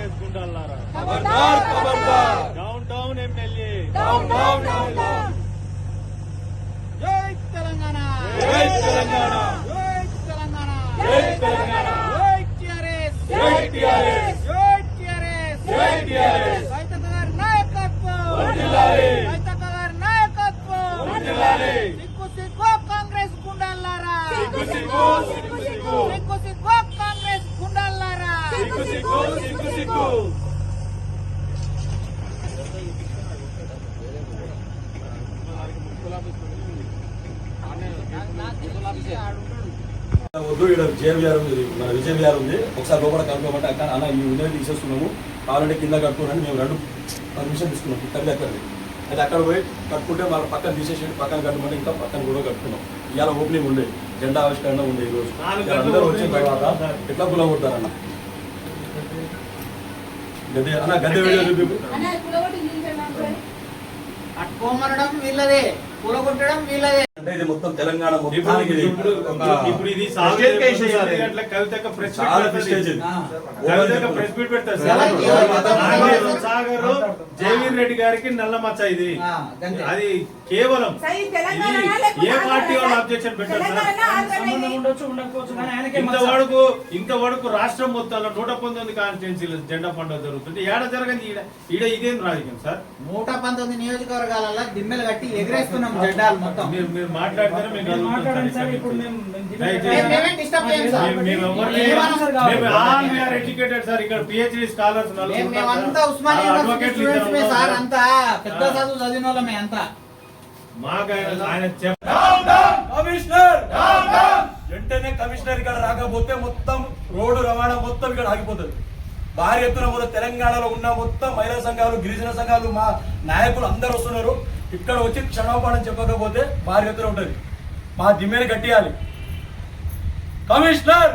కాంగ్రెస్ గుండాలారా ఖబర్దార్ ఖబర్దార్ down down MLA down down down down జై తెలంగాణ జై తెలంగాణ జై తెలంగాణ జై తెలంగాణ జై టిఆర్ఎస్ జై టిఆర్ఎస్ జై టిఆర్ఎస్ జై టిఆర్ఎస్ రైతన్న గారి నాయకత్వం వర్ధిల్లాలి రైతన్న గారి నాయకత్వం వర్ధిల్లాలి సిగ్గు సిగ్గు కాంగ్రెస్ గుండాలారా సిగ్గు సిగ్గు సిగ్గు సిగ్గు సిగ్గు సిగ్గు కాంగ్రెస్ గుండాలారా సిగ్గు సిగ్గు సిగ్గు సిగ్గు వద్దు ఇక్కడ జేవిఆర్ ఉంది, మన విజయ్ విఆర్ ఉంది. ఒకసారి లోపల కనుక్కోమంటే అక్కడ అన్న ఈ ఉదయం తీసేస్తున్నాము కావాలంటే కింద కట్టుకోనని మేము 2 పర్మిషన్ తీసుకున్నాం. తల్లి అక్కడిది అయితే అక్కడ పోయి కట్టుకుంటే వాళ్ళ పక్కన తీసేసి పక్కన కట్టుకుంటే ఇంకా పక్కన కూడా కట్టుకున్నాం. ఇవాళ ఓపెనింగ్ ఉండే జెండా ఆవిష్కరణ ఉండే ఈ రోజు. అందరూ వచ్చిన తర్వాత ఎట్లా కుల కొడతారన్న గద్దె అన్న గద్దె వీడియో చూపి అట్టుకోమనడం వీళ్ళదే కూలగొట్టడం వీళ్ళదే. అంటే ఇది మొత్తం తెలంగాణ మొత్తానికి ఇప్పుడు ఇది కవితక ప్రెస్ మీట్ పెడతారు సాగర్ జయవీర్ రెడ్డి గారికి నల్ల మచ్చ ఇది. అది కేవలం ఏ పార్టీ వాళ్ళు అబ్జెక్షన్ పెట్టారు. ఇంతవరకు రాష్ట్రం మొత్తంలో 119 కాన్స్టిట్యున్సీలు జెండా పండుగ జరుగుతుంది. ఏడ జరగని ఈడ ఇదేం రాజకీయం సార్. 119 నియోజకవర్గాలలో దిమ్మెలు కట్టి ఎగరేస్తున్నాం జెండాలు మొత్తం. మీరు మాట్లాడితేనే మేము ఎడ్యుకేటెడ్ సార్. ఇక్కడ పిహెచ్డి స్కాలర్స్ మేమంతా ఉస్మానియా యూనివర్సిటీ స్టూడెంట్స్ సార్. అంతా పెద్ద చదువు చదివిన వాళ్ళమే అంతా. మాకు ఆయన కమిషనర్ వెంటనే కమిషనర్ ఇక్కడ రాకపోతే మొత్తం రోడ్డు రవాణా మొత్తం ఇక్కడ ఆగిపోతుంది. భారీ ఎత్తున మొత్తం తెలంగాణలో ఉన్న మొత్తం మహిళా సంఘాలు గిరిజన సంఘాలు మా నాయకులు అందరు వస్తున్నారు. ఇక్కడ వచ్చి క్షమాపణం చెప్పకపోతే భారీ ఎత్తున ఉంటుంది. మా దిమ్మేని కట్టియాలి కమిషనర్.